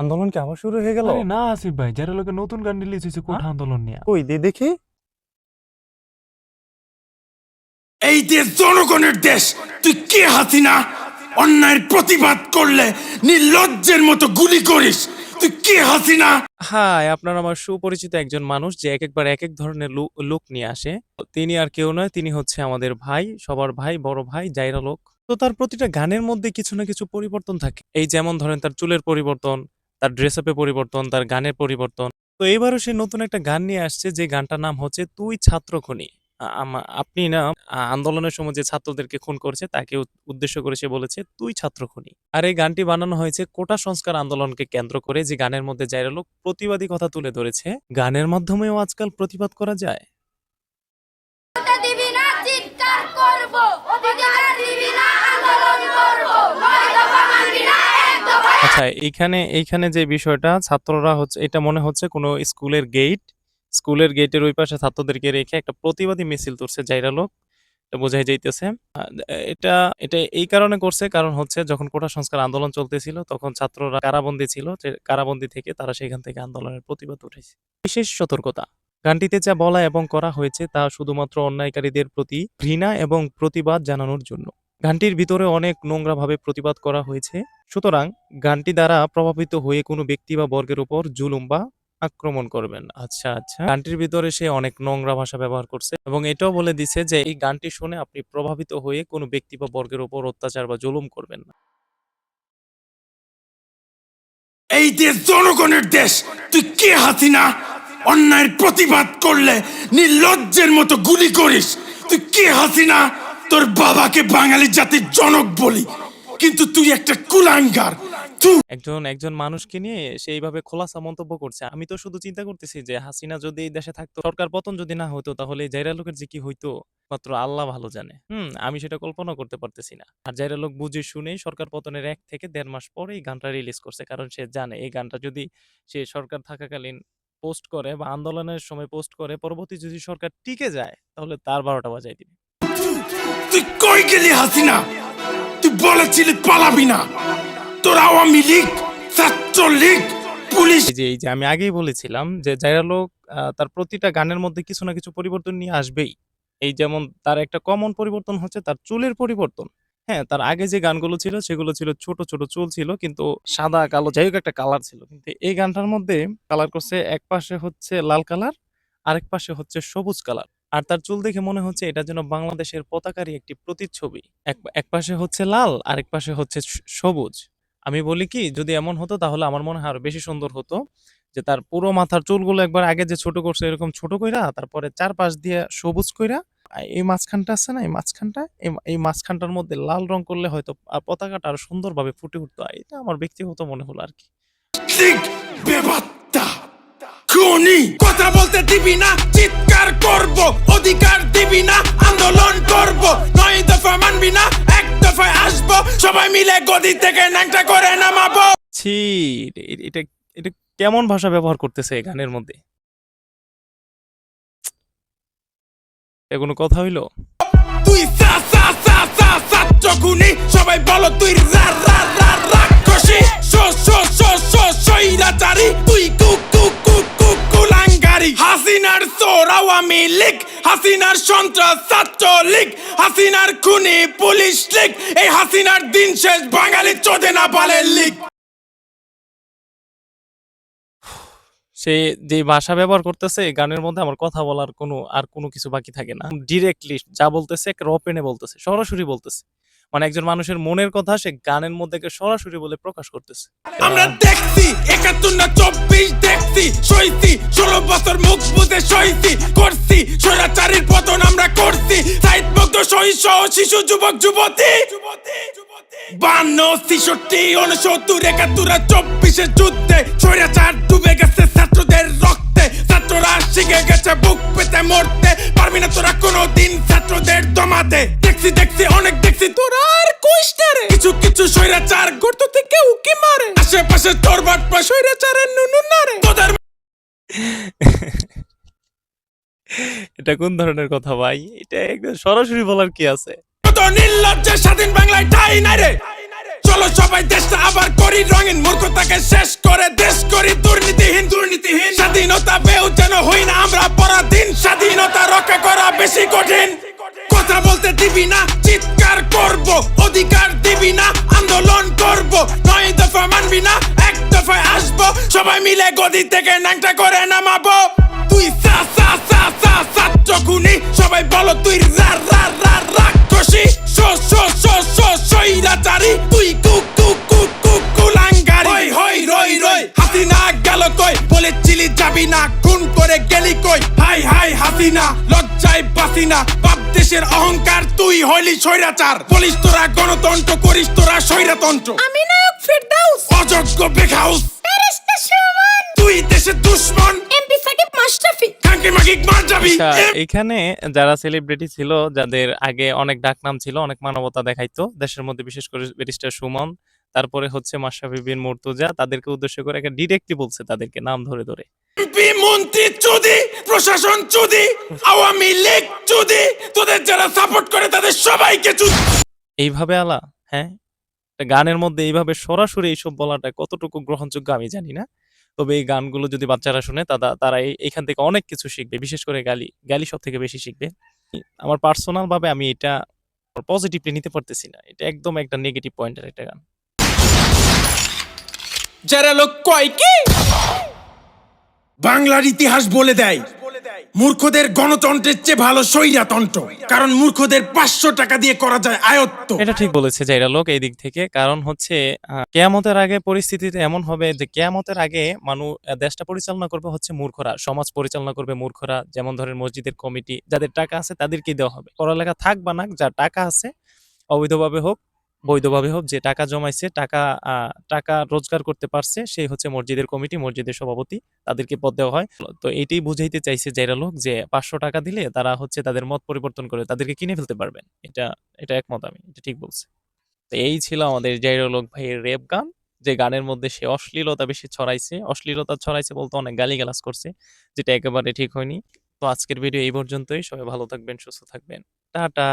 আন্দোলন কি আবার শুরু হয়ে গেল? আরে না আসিফ ভাই, যারা লোকে নতুন গান রিলিজ হয়েছে কোঠা আন্দোলন নিয়ে। কই দেখি। এই দেশ জনগণের দেশ, তুই কে হাসিনা? অন্যায়ের প্রতিবাদ করলে নির্লজ্জের মতো গুলি করিস। তুই কে হাসিনা? হাই, আপনার আমার সুপরিচিত একজন মানুষ যে একবার এক এক ধরনের লুক নিয়ে আসে। তিনি আর কেউ নয়, তিনি হচ্ছে আমাদের ভাই, সবার ভাই, বড় ভাই, জাইরা লোক। তো তার প্রতিটা গানের মধ্যে কিছু না কিছু পরিবর্তন থাকে। এই যেমন ধরেন তার চুলের পরিবর্তন, তার ড্রেস আপে পরিবর্তন, তার গানের পরিবর্তন। তো এবারও সে নতুন একটা গান নিয়ে আসছে, যে গানটার নাম হচ্ছে তুই ছাত্রখনি। আপনি না আন্দোলনের সময় যে ছাত্রদেরকে খুন করেছে তাকে উদ্দেশ্য করে সে বলেছে তুই ছাত্রখনি। আর এই গানটি বানানো হয়েছে কোটা সংস্কার আন্দোলনকে কেন্দ্র করে, যে গানের মধ্যে জাইরা লোক প্রতিবাদী কথা তুলে ধরেছে। গানের মাধ্যমেও আজকাল প্রতিবাদ করা যায়। দিবি না, চিৎকার করব, অধিকার দিবি না, আন্দোলন করব, 9 দফা মানবি না, 1 দফা। আচ্ছা, এইখানে যে বিষয়টা, ছাত্ররা হচ্ছে, এটা মনে হচ্ছে কোনো স্কুলের গেটের ওই পাশে ছাত্রদেরকে রেখে একটা প্রতিবাদী মিছিল তুলছে জাইরা লোক, এটা বোঝাই যাইতেছে। এটা এটা এই কারণে করছে, কারণ হচ্ছে যখন কোটা সংস্কার আন্দোলন চলতেছিল তখন ছাত্ররা কারাবন্দী ছিল, যে কারাবন্দী থেকে তারা সেখান থেকে আন্দোলনের প্রতিবাদ উঠেছে। বিশেষ সতর্কতা, গানটিতে যা বলা এবং করা হয়েছে তা শুধুমাত্র অন্যায়কারীদের প্রতি ঘৃণা এবং প্রতিবাদ জানানোর জন্য। গানটির ভিতরে অনেক নোংরাভাবে প্রতিবাদ করা হয়েছে, সুতরাং গানটি দ্বারা প্রভাবিত হয়ে কোনো ব্যক্তি বা বর্গের উপর জুলুম বা আক্রমণ করবেন। আচ্ছা, গানটির ভিতরে সে অনেক নোংরা ভাষা ব্যবহার করছে এবং এটাও বলে দিছে যে এই গানটি শুনে আপনি প্রভাবিত হয়ে কোনো ব্যক্তি বা বর্গের উপর অত্যাচার বা জুলুম করবেন না। এই দেশ জনগণের দেশ, তুই কে হাসিনা? অন্যায়ের প্রতিবাদ করলে নির্লজ্জের মতো গুলি করিস। তুই কে হাসিনা? তোর বাবাকে বাঙালি জাতির জনক বলি, কিন্তু তুই একটা কুলাঙ্গার। একজন মানুষকে নিয়ে সে এইভাবে খোলাসা মন্তব্য করছে। আমি তো শুধু চিন্তা করতেছি যে হাসিনা যদি এই দেশে থাকতো, সরকার পতন যদি না হতো, তাহলে এই জাইরা লোকের যে কি হইতো মাত্র আল্লাহ ভালো জানে। আমি সেটা কল্পনা করতে পারতেছি না। আর জাইরা লোক বুঝে শুনেই সরকার পতনের 1 থেকে 1.5 মাস পরে এই গানটা রিলিজ করছে, কারণ সে জানে এই গানটা যদি সে সরকার থাকাকালীন পোস্ট করে বা আন্দোলনের সময় পোস্ট করে, পরবর্তী যদি সরকার টিকে যায় তাহলে তার 12টা বাজাই দিবে। তুই কই গেলি হাসিনা? তুই বলেছিলি পালাবি না। তোর আওয়ামী লীগ, ছাত্রলীগ, পুলিশ। এই যে আমি আগেই বলেছিলাম যে জাইরা লোক তার প্রতিটা গানের মধ্যে কিছু না কিছু পরিবর্তন নিয়ে আসবেই। এই যেমন তার একটা কমন পরিবর্তন হচ্ছে তার চুলের পরিবর্তন। হ্যাঁ, তার আগে যে গানগুলো ছিল সেগুলো ছিল ছোট ছোট চুল ছিল, কিন্তু সাদা কালো যাই হোক একটা কালার ছিল। কিন্তু এই গানটার মধ্যে কালার করছে, এক পাশে হচ্ছে লাল কালার, আরেক পাশে হচ্ছে সবুজ কালার। আর তার চুল দেখে মনে হচ্ছে এটা যেন বাংলাদেশের পতাকারই একটি প্রতিচ্ছবি। এক পাশে হচ্ছে লাল, আরেক পাশে হচ্ছে সবুজ। আমি বলি কি, যদি এমন হতো তাহলে আমার মনে হয় আরো বেশি সুন্দর হতো, যে তার পুরো মাথার চুলগুলো একবার আগে যে ছোট করছে এরকম ছোট কইরা, তারপরে চারপাশ দিয়ে সবুজ কইরা, এই মাঝখানটা আছে না, এই মাঝখানটার মধ্যে লাল রং করলে হয়তো পতাকাটা আরো সুন্দরভাবে ফুটে উঠতো। এটা আমার ব্যক্তিগত মনে হলো আর কি। খুনি কথা বলতে দিবি না, চিৎকার করব, অধিকার দিবি না, আন্দোলন করব, 9 দফা মানবি না, 1 দফায় আসবো, সবাই মিলে গদি থেকে ন্যাংটা করে নামাবো। ছি, এটা এটা কেমন ভাষা ব্যবহার করতেছে এই গানের মধ্যে? এ কোনো কথা হইলো? তুই ছাত্রখুনি, সবাই বলো তুই রাক্ষসী, স্বৈরাচারী, তুই কুলাঙ্গারি। হাসিনার চোর আওয়ামী লীগ, হাসিনার সন্ত্রাস ছাত্রলীগ, হাসিনার খুনি পুলিশ লীগ, এই হাসিনার দিন শেষ বাঙালি চোদে না পালের লীগ। সে যে ভাষা ব্যবহার করতেছে এই গানের মধ্যে, আমার কথা বলার কোনো কিছু বাকি থাকে না। ডিরেক্টলি যা বলতেছে ওপেনে বলতেছে, সরাসরি বলতেছে। মানে একজন মানুষের মনের কথা সে গানের মধ্যে সরাসরি বলে প্রকাশ করতেছে। আমরা দেখছি 71 না 24 দেখছি, সইছি 16 বছর মুখ বুঝে সইছি, করছি স্বৈরাচারীর পতন আমরা করছি, সাইদ মুক্ত সহিষ্ণ শিশু যুবক যুবতী 52, 63, 69, 71 আর 24 যুদ্ধে স্বৈরাচার ডুবে গেছে ছাত্রদের রক্তে, ছাত্ররা শিখে গেছে বুক পেতে মরতে, পারবি না তোরা কোনোদিন ছাত্রদের দমাতে। দেখছি অনেক দেখছি, তোরা আর কইস না রে, কিছু স্বৈরাচার গর্ত থেকে উকি মারে, আশেপাশে তোর বাটপা স্বৈরাচারের নুনু না রে তোদের। এটা কোন ধরনের কথা ভাই? এটা একদম সরাসরি বলার কি আছে? তো নির্লজ্জে স্বাধীন বাংলায় ঠাই নাই রে, চলো সবাই দেশটা আবার করি রঙিন, মূর্খতাকে শেষ করে দেশ করি দুর্নীতিহীন। স্বাধীনতা পেও যেন হই না আমরা পরাধীন, স্বাধীনতা রক্ষা করা বেশি কঠিন। কথা বলতে দিবি না, চিৎকার করব, অধিকার দিবি না, আন্দোলন করব। 9 দফা মানবি না, 1 দফায় আসবো, সবাই মিলে গদি থেকে ন্যাংটা করে নামাবো। তুই সা সা সা সা ছাত্র খুনি, সবাই বলো তুই রা রা রা রাক্ষসী। শো শো শো শো স্বৈরাচারী, তুই কু কু কু কু কুলাঙ্গারী। হই হই রই রই হাসিনা গেল কই, বলেছিলি যাবি না, খুন করে গেলি কই। হাই হাই হাসিনা, লজ্জায় বাসি না, বাপ দেশের অহংকার, তুই হইলি স্বৈরাচার। বলিস তোরা গণতন্ত্র, করিস তোরা স্বৈরতন্ত্র। আমি নায়ক ফেরদাউস, অযোগ্য বেখাউস, ফেরেশতা সুমন, তুই দেশের দুশ্মন, এমপি সাকিব মাশরাফি। খানকি মাগিক মার যাবি। আচ্ছা, এখানে যারা সেলিব্রিটি ছিল, যাদের আগে অনেক ডাকনাম ছিল, অনেক মানবতা দেখাইতো দেশের মধ্যে, বিশেষ করে ব্যারিস্টার সুমন, তারপরে হচ্ছে মাশরাফি বিন মুর্তজা, তাদেরকে উদ্দেশ্য করে একটা ডিরেক্টলি বলছে তাদেরকে নাম ধরে ধরে। এমপি মন্ত্রী চুদি, প্রশাসন চুদি, আওয়ামী লীগ চুদি, তোদের যারা সাপোর্ট করে তাদের সবাইকে চুদি। এইভাবে আলা, হ্যাঁ, একটা গানের মধ্যে এইভাবে সরাসরি এইসব বলাটা কতটুকু গ্রহণযোগ্য আমি জানি না। তবে এই গানগুলো যদি বাচ্চারা শুনে তারা এইখান থেকে অনেক কিছু শিখবে, বিশেষ করে গালি সব থেকে বেশি শিখবে। আমার পার্সোনাল ভাবে আমি এটা পজিটিভলি নিতে পারতেছি না, এটা একদম একটা নেগেটিভ পয়েন্টের একটা গান। যারা লোক কয় কি বাংলার ইতিহাস বলে দেয়, মূর্খদের গণতন্ত্রের চেয়ে ভালো স্বৈরতন্ত্র, কারণ মূর্খদের 500 টাকা দিয়ে করা যায় আয়ত্ত। এটা ঠিক বলেছে জাইরা লোক এই দিক থেকে, কারণ হচ্ছে কেয়ামতের আগে পরিস্থিতিতে এমন হবে যে কেয়ামতের আগে দেশটা পরিচালনা করবে হচ্ছে মূর্খরা, সমাজ পরিচালনা করবে মূর্খরা। যেমন ধরেন মসজিদের কমিটি, যাদের টাকা আছে তাদেরকেই দেওয়া হবে, পড়ালেখা থাক বা না, যার টাকা আছে অবৈধভাবে হোক বৈধভাবে হোক, যে টাকা জমাইছে, টাকা রোজগার করতে পারছে, সেই হচ্ছে মসজিদের কমিটি, মসজিদের সভাপতি, তাদেরকে পদ দেওয়া হয়। তো এইটাই বুঝাইতে চাইছে জাইরা লোক যে 500 টাকা দিলে তারা হচ্ছে তাদের মত পরিবর্তন করে তাদেরকে কিনে ফেলতে পারবেন। এটা একমত আমি, এটা ঠিক বলছে। তো এই ছিল আমাদের জাইরা লোক ভাইয়ের রেপ গান, যে গানের মধ্যে সে অশ্লীলতা বেশি ছড়াইছে, অশ্লীলতা ছড়াইছে বলতে অনেক গালিগালাজ করছে, যেটা একেবারে ঠিক হয়নি। তো আজকের ভিডিও এই পর্যন্তই, সবাই ভালো থাকবেন, সুস্থ থাকবেন, টাটা।